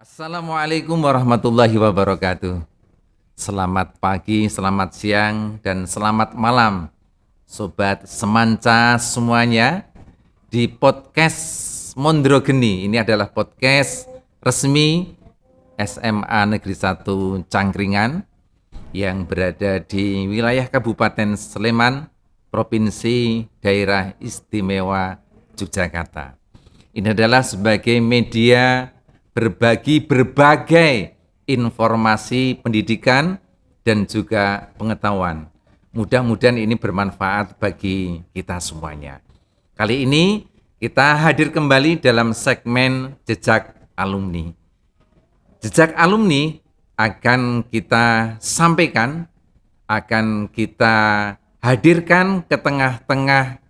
Assalamualaikum warahmatullahi wabarakatuh. Selamat pagi, selamat siang, dan selamat malam, Sobat Semanca semuanya. Di podcast Mondrogeni, ini adalah podcast resmi SMA Negeri 1 Cangkringan yang berada di wilayah Kabupaten Sleman, Provinsi Daerah Istimewa Yogyakarta. Ini adalah sebagai media berbagi berbagai informasi pendidikan dan juga pengetahuan. Mudah-mudahan ini bermanfaat bagi kita semuanya. Kali ini kita hadir kembali dalam segmen Jejak Alumni. Jejak alumni akan kita sampaikan, akan kita hadirkan ke tengah-tengah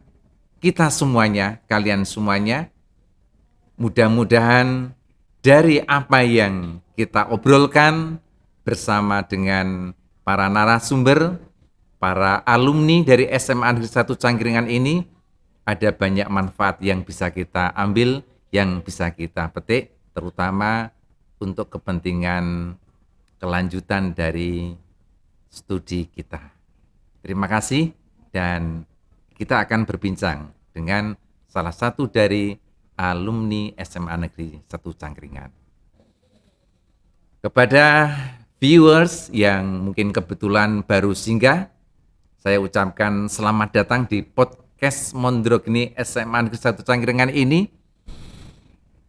kita semuanya, kalian semuanya. Mudah-mudahan dari apa yang kita obrolkan bersama dengan para narasumber, para alumni dari SMA Negeri 1 Cangkringan ini, ada banyak manfaat yang bisa kita ambil, yang bisa kita petik, terutama untuk kepentingan kelanjutan dari studi kita. Terima kasih dan kita akan berbincang dengan salah satu dari alumni SMA Negeri 1 Cangkringan. Kepada viewers yang mungkin kebetulan baru singgah, saya ucapkan selamat datang di podcast Mondrogeni SMA Negeri 1 Cangkringan ini.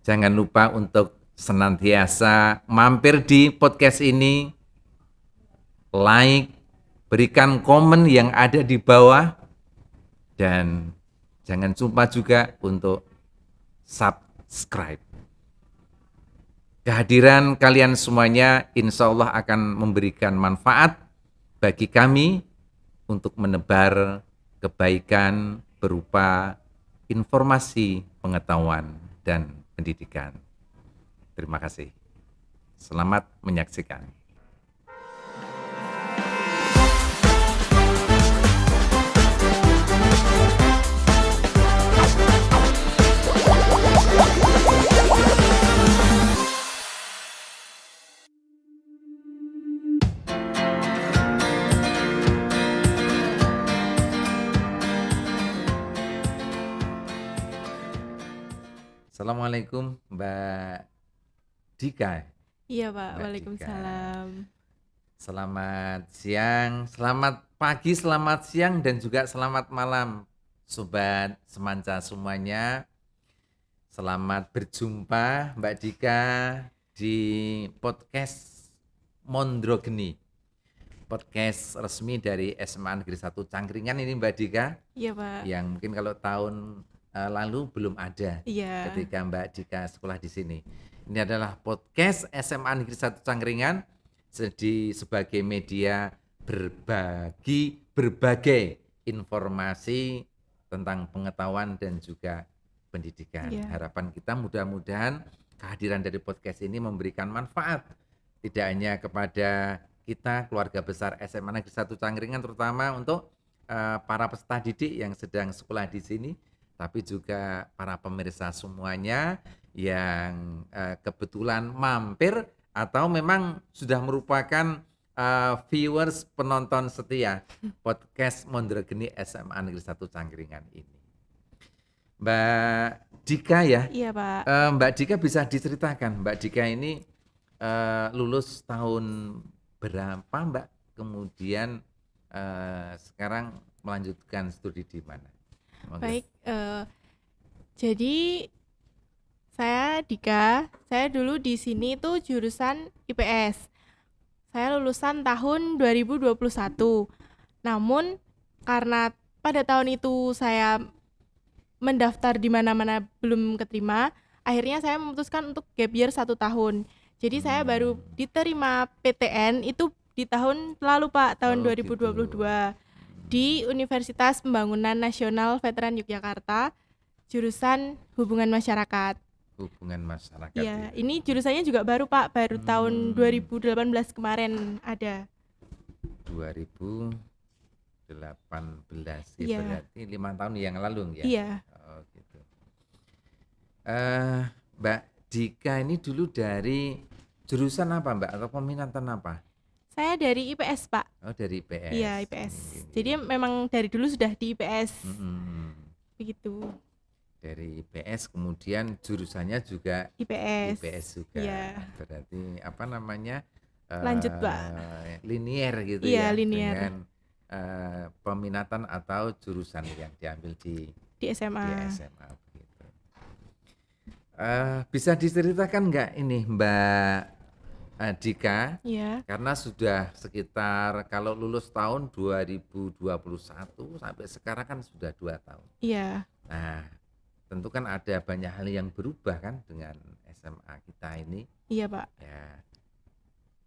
Jangan lupa untuk senantiasa mampir di podcast ini, like, berikan komen yang ada di bawah, dan jangan lupa juga untuk subscribe. Kehadiran kalian semuanya insya Allah akan memberikan manfaat bagi kami untuk menebar kebaikan berupa informasi, pengetahuan, dan pendidikan. Terima kasih. Selamat menyaksikan. Assalamualaikum Mbak Dika. Iya Pak, Mbak Dika. Waalaikumsalam. Selamat siang, selamat pagi, selamat siang, dan juga selamat malam Sobat Semanca semuanya. Selamat berjumpa Mbak Dika di podcast Mondrogeni, podcast resmi dari SMA Negeri 1 Cangkringan ini Mbak Dika, Iya Pak. yang mungkin kalau tahun lalu belum ada Iya. ketika Mbak Dika sekolah di sini. Ini adalah podcast SMA Negeri 1 Cangkringan sebagai media berbagi berbagai informasi tentang pengetahuan dan juga pendidikan. Iya. Harapan kita mudah-mudahan kehadiran dari podcast ini memberikan manfaat tidak hanya kepada kita keluarga besar SMA Negeri 1 Cangkringan, terutama untuk para peserta didik yang sedang sekolah di sini, tapi juga para pemirsa semuanya yang kebetulan mampir atau memang sudah merupakan viewers penonton setia podcast Mondrogeni SMA Negeri 1 Cangkringan ini. Mbak Dika ya, Iya Pak. Mbak Dika bisa diceritakan, Mbak Dika ini lulus tahun berapa Mbak? Kemudian sekarang melanjutkan studi di mana? Baik, jadi saya Dika. Saya dulu di sini tuh jurusan IPS. Saya lulusan tahun 2021. Namun karena pada tahun itu saya mendaftar di mana-mana belum keterima, akhirnya saya memutuskan untuk gap year 1 tahun. Jadi saya baru diterima PTN itu di tahun lalu Pak, tahun 2022 di Universitas Pembangunan Nasional Veteran Yogyakarta, jurusan Hubungan Masyarakat. Hubungan masyarakat. Iya, ini jurusannya juga baru Pak, baru tahun 2018 kemarin ada. 2018 ya, Iya. berarti 5 tahun yang lalu ya. Iya. Oh gitu. Mbak Dika ini dulu dari Jurusan apa Mbak atau peminatan apa? Saya dari IPS, Pak. Oh dari IPS. Iya, IPS. Nggih, Jadi nggih. memang dari dulu sudah di IPS. Mm-mm. Begitu. Dari IPS kemudian jurusannya juga IPS. IPS juga. Iya. Berarti apa namanya? Lanjut, Pak. Linier gitu Iya, ya linear. dengan peminatan atau jurusan yang diambil Di di SMA. SMA begitu. Bisa diceritakan nggak ini Mbak Dika? Iya. Karena sudah sekitar kalau lulus tahun 2021 sampai sekarang kan sudah 2 tahun. Iya. Nah, tentu kan ada banyak hal yang berubah kan dengan SMA kita ini. Iya, Pak. Ya,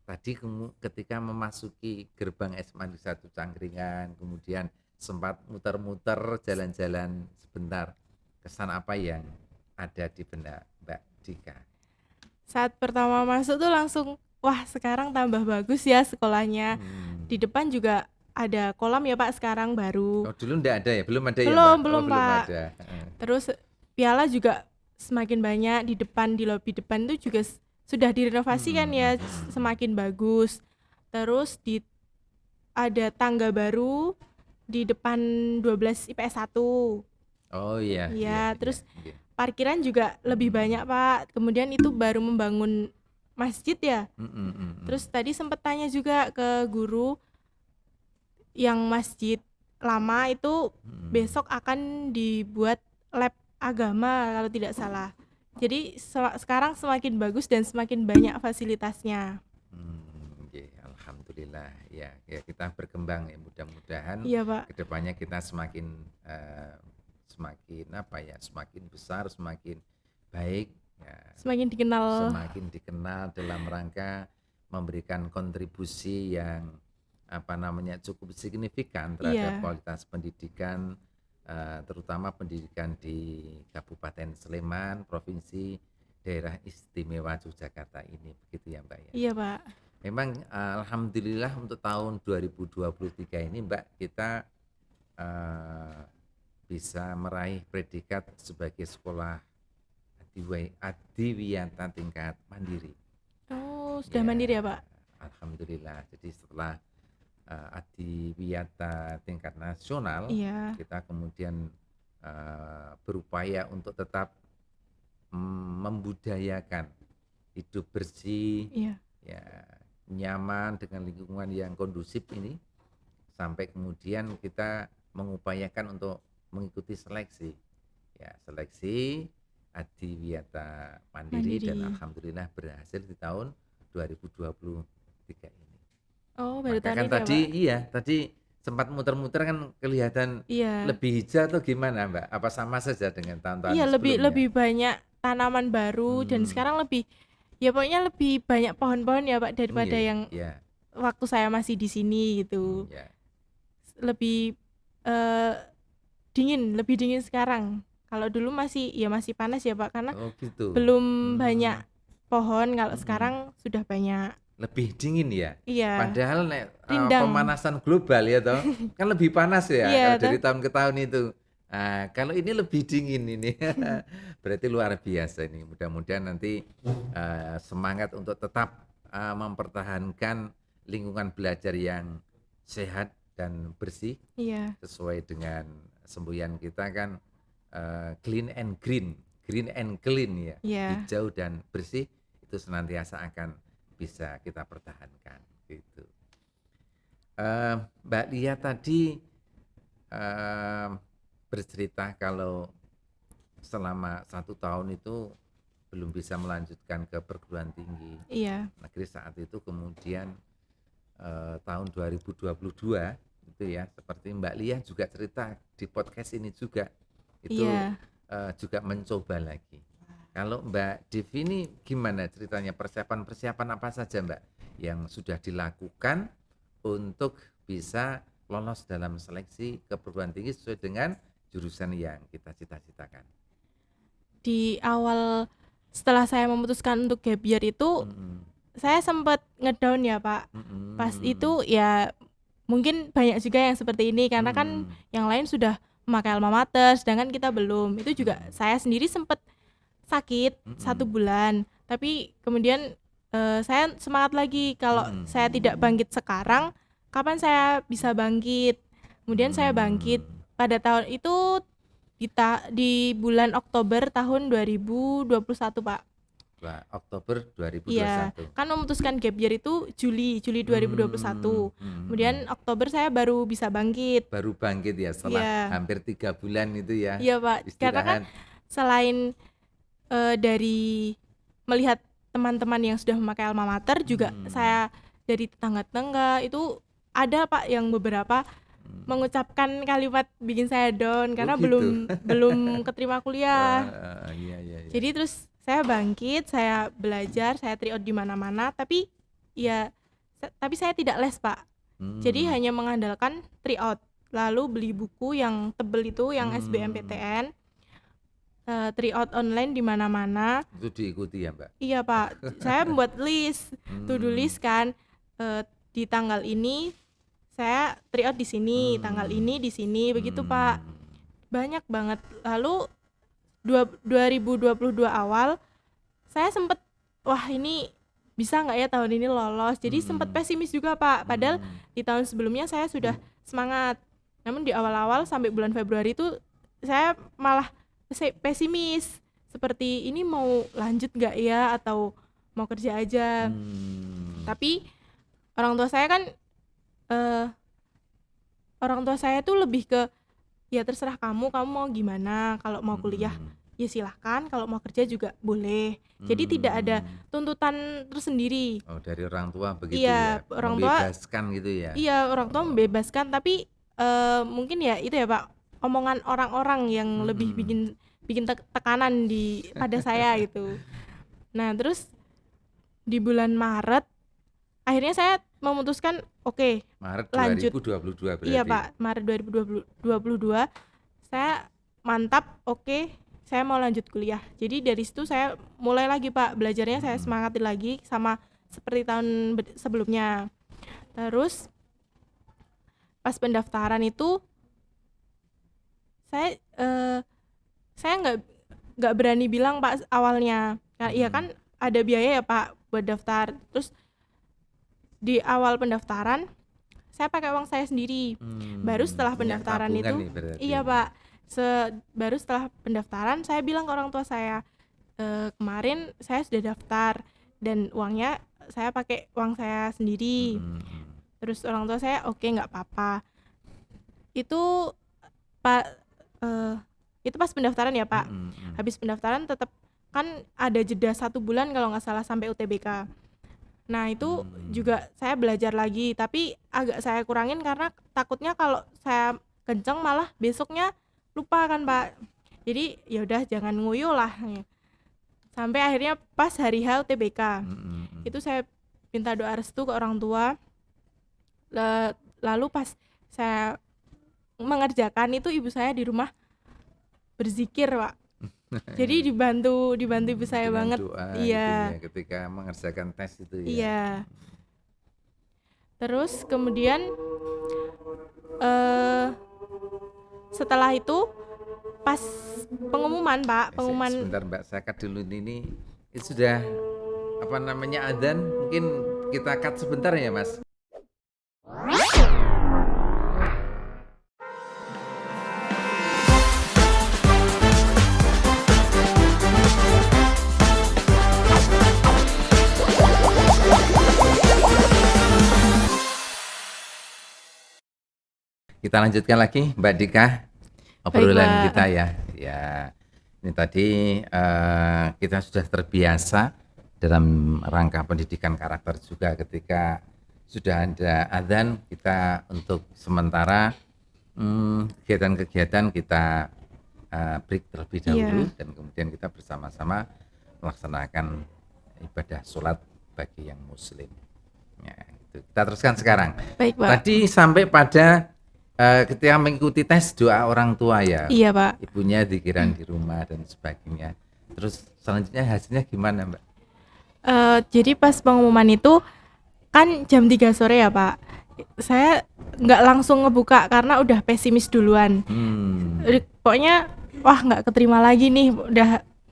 tadi ketika memasuki gerbang SMA Negeri 1 Cangkringan, kemudian sempat muter-muter jalan-jalan sebentar. Kesan apa yang ada di benak Mbak Dika? Saat pertama masuk tuh langsung, wah sekarang tambah bagus ya sekolahnya. Di depan juga ada kolam ya Pak sekarang baru. Oh, dulu enggak ada ya? Belum ada ya, Belum, Mbak? belum, Oh, belum Pak. ada. Terus piala juga semakin banyak di depan, di lobi depan tuh juga sudah direnovasi kan ya, semakin bagus. Terus ada tangga baru di depan 12 IPS 1. Oh iya. Iya, terus iya. parkiran juga lebih banyak Pak. Kemudian itu baru membangun masjid ya. Terus tadi sempat tanya juga ke guru yang masjid lama itu besok akan dibuat lab agama kalau tidak salah. Jadi sekarang semakin bagus dan semakin banyak fasilitasnya. Nggih, alhamdulillah ya kita berkembang ya, mudah-mudahan Iya Pak. kedepannya kita semakin apa ya, semakin besar, semakin baik ya, Semakin dikenal dalam rangka memberikan kontribusi yang apa namanya cukup signifikan terhadap Iya. kualitas pendidikan, terutama pendidikan di Kabupaten Sleman, Provinsi Daerah Istimewa Yogyakarta ini, begitu ya Mbak ya. Iya Pak. Memang alhamdulillah untuk tahun 2023 ini Mbak kita bisa meraih predikat sebagai sekolah adiwiyata tingkat mandiri. Oh, sudah mandiri ya Pak? Alhamdulillah. Jadi setelah adiwiyata tingkat nasional, Iya. kita kemudian berupaya untuk tetap membudayakan hidup bersih, Iya. ya nyaman dengan lingkungan yang kondusif ini, sampai kemudian kita mengupayakan untuk mengikuti seleksi, ya seleksi adiwiyata mandiri dan alhamdulillah berhasil di tahun 2023 ini. Oh, baru Maka tahun kan ini tadi ya, Pak? iya tadi sempat muter-muter kan kelihatan Iya. lebih hijau atau gimana Mbak? Apa sama saja dengan tahun-tahun Iya, sebelumnya? lebih banyak tanaman baru dan sekarang lebih ya pokoknya lebih banyak pohon-pohon ya Pak daripada yang waktu saya masih di sini gitu. Lebih lebih dingin sekarang. Kalau dulu masih panas ya Pak karena gitu. belum banyak pohon. Kalau sekarang sudah banyak. Lebih dingin ya. Iya. Padahal pemanasan global ya toh kan lebih panas ya kalau dari tahun ke tahun itu. Kalau ini lebih dingin ini. Berarti luar biasa ini. Mudah-mudahan nanti semangat untuk tetap mempertahankan lingkungan belajar yang sehat dan bersih. Iya. Sesuai dengan semboyan kita kan clean and green and clean ya. Yeah. Hijau dan bersih itu senantiasa akan bisa kita pertahankan gitu. Mbak Lia tadi bercerita kalau selama 1 tahun itu belum bisa melanjutkan ke perguruan tinggi negeri saat itu, kemudian tahun 2022 itu ya, seperti Mbak Lia juga cerita di podcast ini juga itu juga mencoba lagi. Kalau Mbak Devi ini gimana ceritanya, persiapan apa saja Mbak yang sudah dilakukan untuk bisa lolos dalam seleksi ke perguruan tinggi sesuai dengan jurusan yang kita cita-citakan? Di awal setelah saya memutuskan untuk gap year itu saya sempat ngedown ya Pak. Pas itu ya mungkin banyak juga yang seperti ini karena kan yang lain sudah memakai alma mater sedangkan kita belum. Itu juga saya sendiri sempat sakit 1 bulan, tapi kemudian saya semangat lagi kalau saya tidak bangkit sekarang, kapan saya bisa bangkit. Kemudian saya bangkit pada tahun itu di bulan Oktober tahun 2021, Pak. Wah, Oktober Iya, 2021. kan memutuskan gap year itu Juli 2021. Kemudian Oktober saya baru bisa bangkit. Baru bangkit ya setelah Iya. hampir 3 bulan itu ya. Iya, Pak. Karena kan Istirahat. selain dari melihat teman-teman yang sudah memakai alma mater juga saya dari tetangga-tetangga itu ada, Pak, yang beberapa mengucapkan kalimat bikin saya down karena gitu. belum keterima kuliah. Iya. Jadi terus saya bangkit, saya belajar, saya tryout di mana-mana, tapi saya tidak les, Pak. Jadi hanya mengandalkan tryout. Lalu beli buku yang tebel itu yang SBMPTN, tryout online di mana-mana. Itu diikuti ya, Mbak? Iya, Pak. Saya membuat list, to-do list kan. Di tanggal ini saya tryout di sini, tanggal ini di sini, begitu, Pak. Banyak banget. Lalu 2022 awal saya sempet wah ini bisa nggak ya tahun ini lolos, jadi sempet pesimis juga, Pak, padahal di tahun sebelumnya saya sudah semangat, namun di awal-awal sampai bulan Februari itu saya malah pesimis, seperti ini mau lanjut nggak ya atau mau kerja aja. Tapi orang tua saya kan orang tua saya tuh lebih ke ya terserah kamu mau gimana, kalau mau kuliah ya silahkan, kalau mau kerja juga boleh. Jadi tidak ada tuntutan tersendiri. Oh, dari orang tua begitu Iya, ya, orang tua membebaskan gitu ya. Iya, orang tua membebaskan, tapi mungkin ya itu ya, Pak, omongan orang-orang yang lebih bikin tekanan pada saya gitu. Nah, terus di bulan Maret akhirnya saya memutuskan oke, Maret lanjut. 2022 berarti. Iya, Pak, Maret 2022 saya mantap, oke, saya mau lanjut kuliah. Jadi dari situ saya mulai lagi, Pak, belajarnya saya semangatin lagi sama seperti tahun sebelumnya. Terus pas pendaftaran itu saya nggak berani bilang, Pak, awalnya. Nah, iya kan ada biaya ya, Pak, buat daftar. Terus di awal pendaftaran saya pakai uang saya sendiri. Baru setelah Punya pendaftaran tabungan itu nih berarti. iya, Pak. Baru setelah pendaftaran saya bilang ke orang tua saya, kemarin saya sudah daftar dan uangnya saya pakai uang saya sendiri. Terus orang tua saya oke, nggak apa-apa. Itu pas pendaftaran ya, Pak. Habis pendaftaran tetap kan ada jeda 1 bulan kalau nggak salah sampai UTBK. Nah itu juga saya belajar lagi, tapi agak saya kurangin karena takutnya kalau saya kenceng malah besoknya lupa kan, Pak. Jadi ya udah jangan nguyuh lah. Sampai akhirnya pas hari H UTBK itu saya minta doa restu ke orang tua. Lalu pas saya mengerjakan itu ibu saya di rumah berzikir, Pak. Jadi dibantu ibu saya Dengan banget. doa Iya. gitu ya, ketika mengerjakan tes itu ya. Iya. Terus kemudian setelah itu pas pengumuman, Pak, pengumuman. Sebentar, Mbak, saya cut dulu ini sudah adzan, mungkin kita cut sebentar ya, Mas. Kita lanjutkan lagi, Mbak Dika, obrolan kita ya. Ya, ini tadi kita sudah terbiasa dalam rangka pendidikan karakter juga, ketika sudah ada adzan kita untuk sementara kegiatan-kegiatan kita break terlebih dahulu, dan kemudian kita bersama-sama melaksanakan ibadah sholat bagi yang muslim. Ya, gitu. Kita teruskan sekarang. Baik, Pak. Tadi sampai pada ketika mengikuti tes doa orang tua ya. Iya, Pak. Ibunya dikirain di rumah dan sebagainya. Terus selanjutnya hasilnya gimana, Mbak? Jadi pas pengumuman itu kan jam 3 sore ya, Pak. Saya nggak langsung ngebuka karena udah pesimis duluan. Pokoknya wah nggak keterima lagi nih,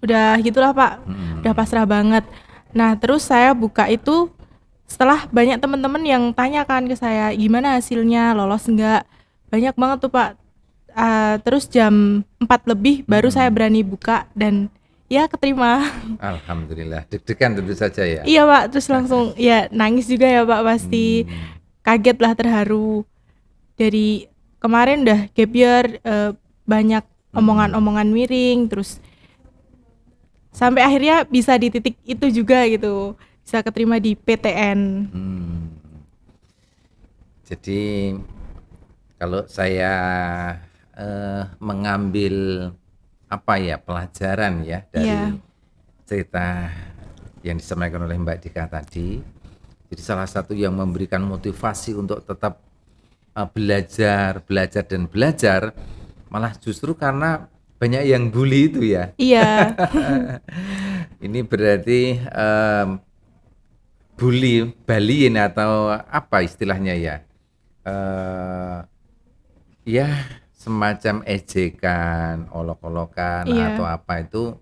udah gitulah, Pak. Udah pasrah banget. Nah, terus saya buka itu setelah banyak teman-teman yang tanyakan ke saya, gimana hasilnya, lolos enggak? Banyak banget tuh Pak. Terus jam 4 lebih baru saya berani buka dan ya keterima. Alhamdulillah, deg-degan tentu saja ya. Iya Pak, terus langsung ya nangis juga ya Pak pasti. Kaget lah, terharu. Dari kemarin udah gap year, banyak omongan-omongan miring, terus sampai akhirnya bisa di titik itu juga gitu, bisa keterima di PTN. Jadi kalau saya mengambil apa ya pelajaran ya dari Iya. cerita yang disampaikan oleh Mbak Dika tadi, jadi salah satu yang memberikan motivasi untuk tetap belajar dan belajar malah justru karena banyak yang bully itu ya. Iya. Ini berarti bullying atau apa istilahnya ya? Ya semacam ejekan, olok-olokan Iya. atau apa itu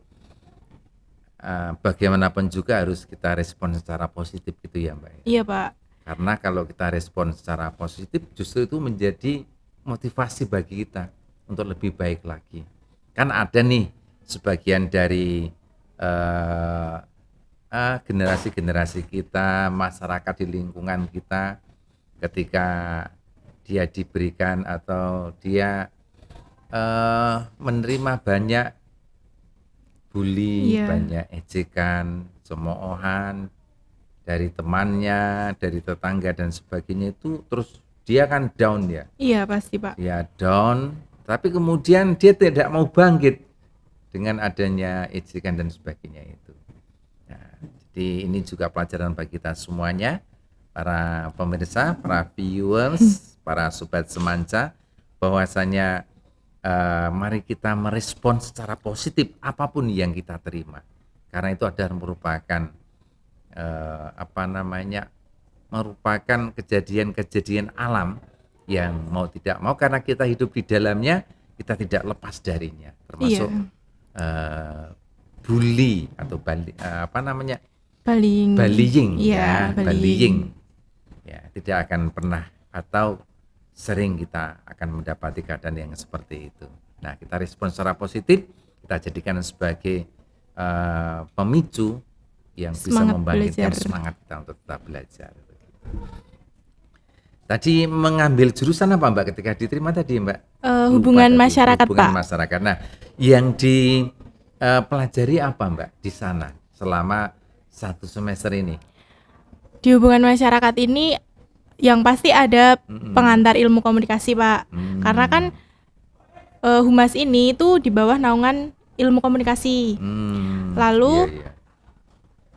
bagaimanapun juga harus kita respon secara positif gitu ya Mbak ya. Iya Pak. Karena kalau kita respon secara positif justru itu menjadi motivasi bagi kita untuk lebih baik lagi. Kan ada nih sebagian dari generasi-generasi kita, masyarakat di lingkungan kita, ketika dia diberikan atau dia menerima banyak bully, Iya. banyak ejekan, cemoohan dari temannya, dari tetangga dan sebagainya itu, terus dia kan down ya. Iya pasti Pak. Dia down, tapi kemudian dia tidak mau bangkit dengan adanya ejekan dan sebagainya itu. Nah, jadi ini juga pelajaran bagi kita semuanya, para pemirsa, para viewers, para sobat semanca, bahwasanya mari kita merespon secara positif apapun yang kita terima, karena itu adalah merupakan merupakan kejadian-kejadian alam yang mau tidak mau karena kita hidup di dalamnya, kita tidak lepas darinya, termasuk bully atau bullying Iya, ya, bullying. bullying ya, tidak akan pernah atau sering kita akan mendapati keadaan yang seperti itu. Nah, kita respon secara positif, kita jadikan sebagai pemicu yang bisa Semangat membangkitkan belajar. semangat kita untuk tetap belajar. Tadi mengambil jurusan apa Mbak ketika diterima tadi Mbak? Lupa Hubungan tadi. masyarakat Hubungan Pak. masyarakat. Nah, yang dipelajari apa Mbak di sana selama 1 semester ini? Di hubungan masyarakat ini yang pasti ada pengantar ilmu komunikasi Pak. Karena kan humas ini itu di bawah naungan ilmu komunikasi. Lalu Iya, iya.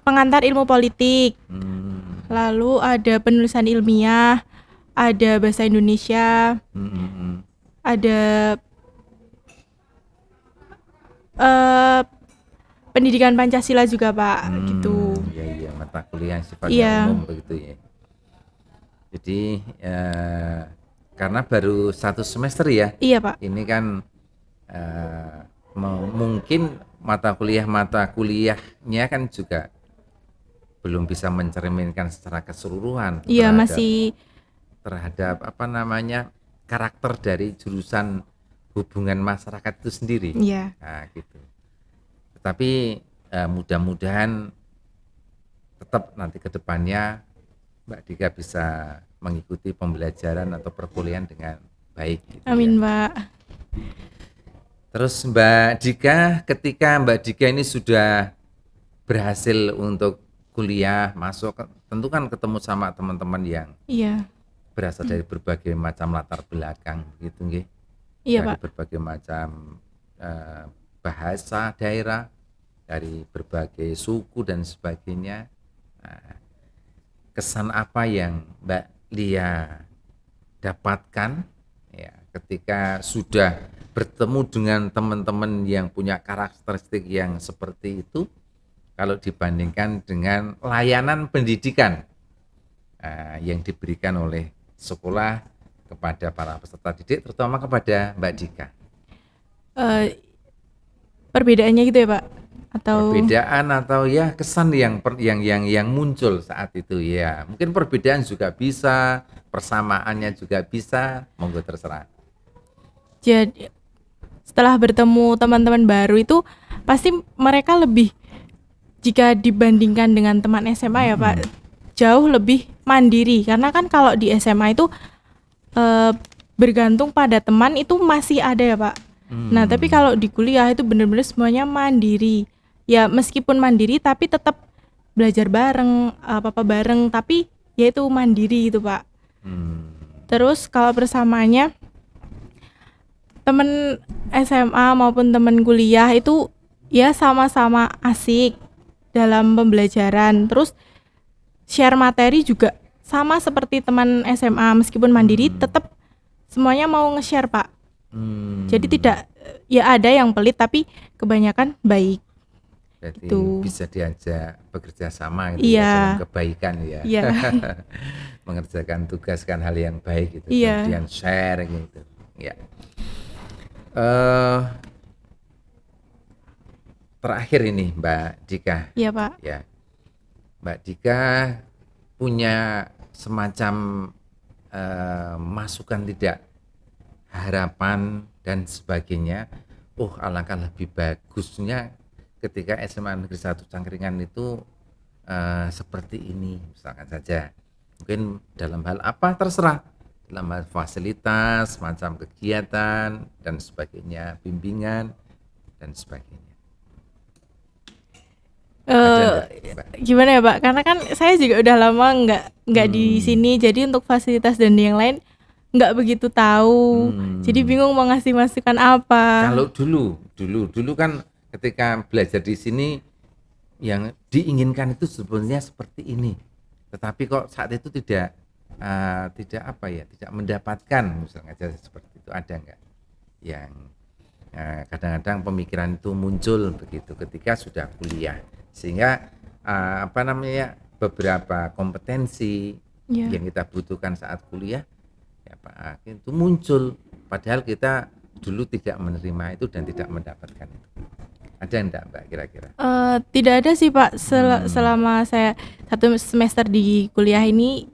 pengantar ilmu politik. Lalu ada penulisan ilmiah, ada bahasa Indonesia, ada pendidikan Pancasila juga Pak, gitu. Iya, iya, mata kuliah yang sifatnya Iya. umum begitu ya. Jadi karena baru 1 semester ya, Iya Pak. ini kan mungkin mata kuliahnya kan juga belum bisa mencerminkan secara keseluruhan Iya masih. terhadap karakter dari jurusan hubungan masyarakat itu sendiri. Iya. Nah, gitu. Tetapi mudah-mudahan tetap nanti ke depannya Mbak Dika bisa mengikuti pembelajaran atau perkuliahan dengan baik gitu ya. Amin Pak. Terus Mbak Dika, ketika Mbak Dika ini sudah berhasil untuk kuliah, masuk, tentu kan ketemu sama teman-teman yang Iya. berasal dari berbagai macam latar belakang gitu nggih. Iya Dari Pak. berbagai macam bahasa daerah, dari berbagai suku dan sebagainya. Nah, kesan apa yang Mbak Lia dapatkan ya ketika sudah bertemu dengan teman-teman yang punya karakteristik yang seperti itu, kalau dibandingkan dengan layanan pendidikan yang diberikan oleh sekolah kepada para peserta didik, terutama kepada Mbak Dika? Perbedaannya gitu ya Pak. atau Perbedaan atau ya kesan yang muncul saat itu ya. Mungkin perbedaan juga bisa, persamaannya juga bisa, monggo terserah. jadi setelah bertemu teman-teman baru itu pasti mereka lebih, jika dibandingkan dengan teman SMA ya Pak, jauh lebih mandiri karena kan kalau di SMA itu eh, bergantung pada teman itu masih ada ya Pak. Nah tapi kalau di kuliah itu benar-benar semuanya mandiri. Ya meskipun mandiri tapi tetap belajar bareng, apa-apa bareng, tapi ya itu mandiri itu Pak. Terus kalau bersamaannya temen SMA maupun temen kuliah itu ya sama-sama asik dalam pembelajaran. Terus share materi juga sama seperti teman SMA, meskipun mandiri tetap semuanya mau nge-share Pak. Jadi tidak, ya ada yang pelit tapi kebanyakan baik. Jadi Gitu. bisa diajak bekerja sama gitu ya, Iya. dalam kebaikan ya. Iya. Mengerjakan tugas kan hal yang baik gitu, Iya. kemudian share gitu. Ya. Eh terakhir ini Mbak Dika, Iya Pak. ya. Mbak Dika punya semacam masukan tidak, harapan dan sebagainya. Oh, alangkah lebih bagusnya ketika SMA Negeri 1 Cangkringan itu seperti ini, misalkan saja. Mungkin dalam hal apa terserah, dalam hal fasilitas, macam kegiatan dan sebagainya, bimbingan dan sebagainya. Ada enggak, Mbak? Gimana ya Pak? Karena kan saya juga udah lama nggak di sini, jadi untuk fasilitas dan yang lain nggak begitu tahu. Jadi bingung mau ngasih masukan apa. Kalau dulu kan ketika belajar di sini yang diinginkan itu sebenarnya seperti ini, tetapi kok saat itu tidak apa ya, tidak mendapatkan, misalnya aja seperti itu, ada enggak yang kadang-kadang pemikiran itu muncul begitu ketika sudah kuliah, sehingga apa namanya, beberapa kompetensi Iya. yang kita butuhkan saat kuliah ya Pak itu muncul, padahal kita dulu tidak menerima itu dan tidak mendapatkan itu. Ada enggak Mbak kira-kira? Tidak ada sih Pak, selama saya 1 semester di kuliah ini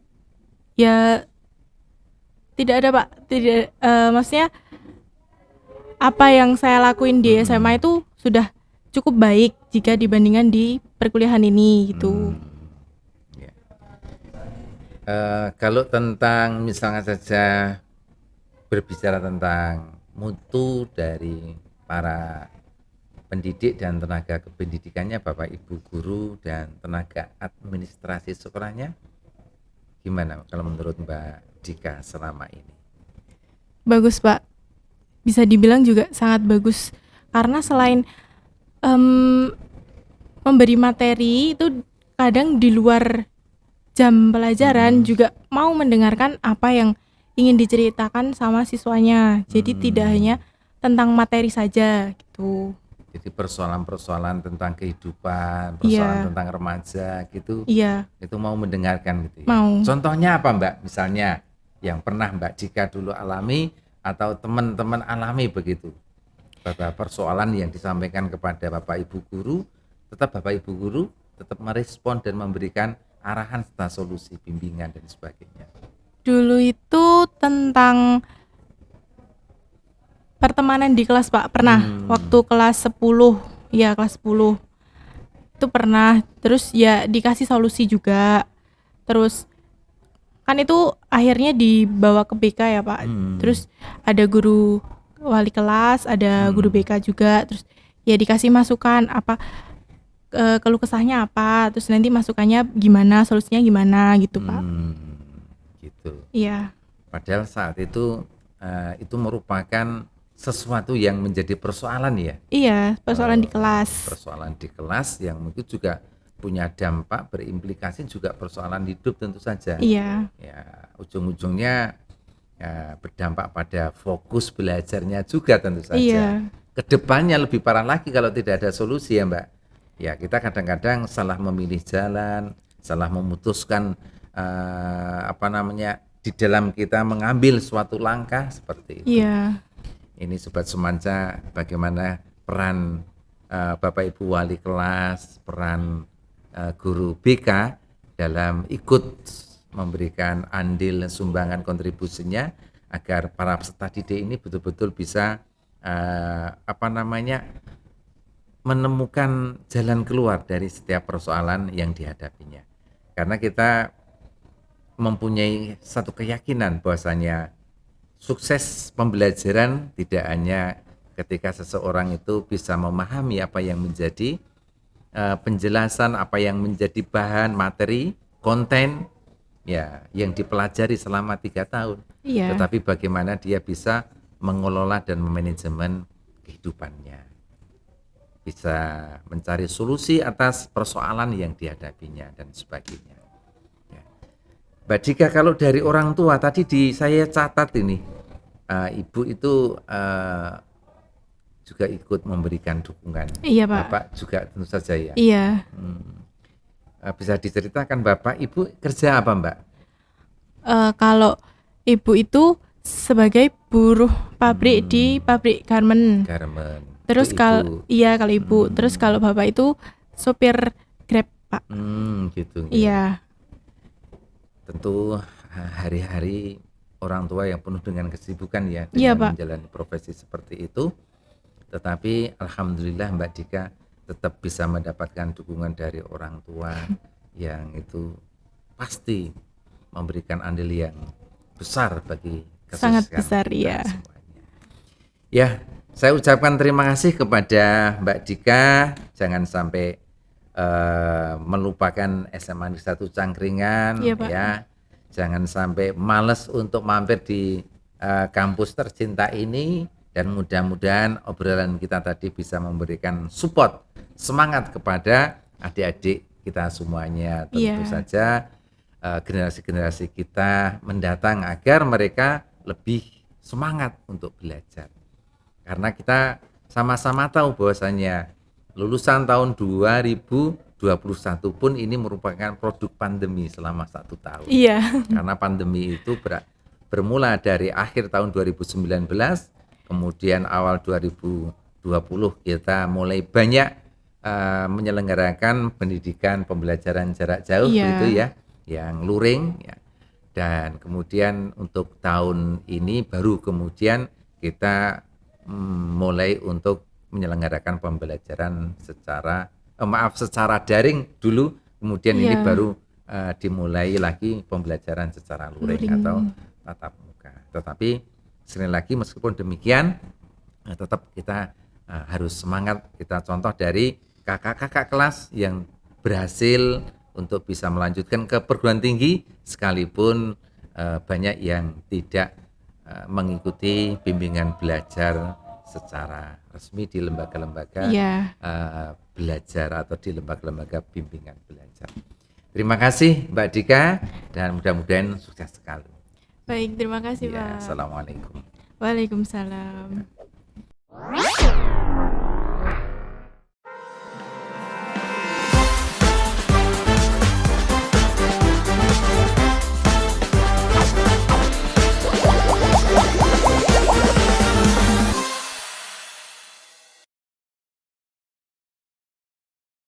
ya tidak ada Pak. Tidak, maksudnya apa yang saya lakuin di SMA itu sudah cukup baik jika dibandingkan di perkuliahan ini gitu. Ya. Kalau tentang misalnya saja berbicara tentang mutu dari para pendidik dan tenaga kependidikannya, Bapak Ibu guru dan tenaga administrasi sekolahnya, gimana kalau menurut Mbak Dika selama ini? Bagus Pak, bisa dibilang juga sangat bagus karena selain memberi materi itu kadang di luar jam pelajaran juga mau mendengarkan apa yang ingin diceritakan sama siswanya. Jadi tidak hanya tentang materi saja gitu. Jadi persoalan-persoalan tentang kehidupan, persoalan tentang remaja gitu, Iya, itu mau mendengarkan gitu ya. mau. Contohnya apa Mbak? Misalnya yang pernah Mbak Dika dulu alami atau teman-teman alami begitu. Beberapa persoalan yang disampaikan kepada Bapak Ibu guru, tetap Bapak Ibu guru tetap merespon dan memberikan arahan serta solusi, bimbingan dan sebagainya. Dulu itu tentang pertemanan di kelas Pak, pernah waktu kelas 10, ya kelas 10 itu pernah. Terus ya dikasih solusi juga. Terus kan itu akhirnya dibawa ke BK ya Pak. Terus ada guru wali kelas, ada guru BK juga. Terus ya dikasih masukan apa, keluh kesahnya apa, terus nanti masukannya gimana, solusinya gimana gitu Pak. Gitu. Iya. Padahal saat itu merupakan sesuatu yang menjadi persoalan ya. Iya, persoalan di kelas. Persoalan di kelas yang mungkin juga punya dampak, berimplikasi juga persoalan hidup tentu saja. Iya. Ya, ujung-ujungnya ya, berdampak pada fokus belajarnya juga tentu saja. Iya. Kedepannya lebih parah lagi kalau tidak ada solusi ya Mbak. Ya kita kadang-kadang salah memilih jalan, salah memutuskan apa namanya, di dalam kita mengambil suatu langkah seperti itu. Iya. Ini Sobat Semansa, bagaimana peran Bapak Ibu wali kelas, peran guru BK dalam ikut memberikan andil sumbangan kontribusinya agar para peserta didik ini betul-betul bisa menemukan jalan keluar dari setiap persoalan yang dihadapinya. Karena kita mempunyai satu keyakinan bahwasanya sukses pembelajaran tidak hanya ketika seseorang itu bisa memahami apa yang menjadi penjelasan, apa yang menjadi bahan materi, konten ya yang dipelajari selama 3 tahun. Iya. Tetapi bagaimana dia bisa mengelola dan memanajemen kehidupannya. Bisa mencari solusi atas persoalan yang dihadapinya dan sebagainya. Ya. Mbak Dika, kalau dari orang tua tadi saya catat ini, Ibu itu juga ikut memberikan dukungan. Iya, Pak. Bapak juga tentu saja ya. Iya. Bisa diceritakan Bapak, Ibu kerja apa Mbak? Kalau ibu itu sebagai buruh pabrik di pabrik garment. Garmen. Terus Itu kalau Ibu. kalau ibu, terus kalau bapak itu sopir Grab, Pak. Gitu. Iya. Tentu hari-hari orang tua yang penuh dengan kesibukan ya Iya, dengan Pak. menjalani profesi seperti itu. Tetapi alhamdulillah Mbak Dika tetap bisa mendapatkan dukungan dari orang tua yang itu pasti memberikan andil yang besar bagi Sangat kesuksesan besar, kita iya. semuanya. Ya, saya ucapkan terima kasih kepada Mbak Dika. Jangan sampai melupakan SMA Negeri 1 Cangkringan, Iya, Pak. ya. Jangan sampai males untuk mampir di kampus tercinta ini, dan mudah-mudahan obrolan kita tadi bisa memberikan support, semangat kepada adik-adik kita semuanya. Tentu Iya. saja generasi-generasi kita mendatang agar mereka lebih semangat untuk belajar. Karena kita sama-sama tahu bahwasanya lulusan tahun 2021 pun ini merupakan produk pandemi selama 1 tahun. Iya. Karena pandemi itu bermula dari akhir tahun 2019, kemudian awal 2020 kita mulai banyak menyelenggarakan pendidikan pembelajaran jarak jauh gitu ya, yang luring ya. Dan kemudian untuk tahun ini baru kemudian kita mulai untuk menyelenggarakan pembelajaran secara daring dulu, kemudian ini baru dimulai lagi pembelajaran secara luring atau tatap muka. Tetapi sekali lagi meskipun demikian tetap kita harus semangat. Kita contoh dari kakak-kakak kelas yang berhasil untuk bisa melanjutkan ke perguruan tinggi sekalipun banyak yang tidak mengikuti bimbingan belajar secara resmi di lembaga-lembaga belajar atau di lembaga-lembaga bimbingan belajar. Terima kasih Mbak Dika dan mudah-mudahan sukses sekali. Baik, terima kasih Ya, Pak. Assalamualaikum. Waalaikumsalam.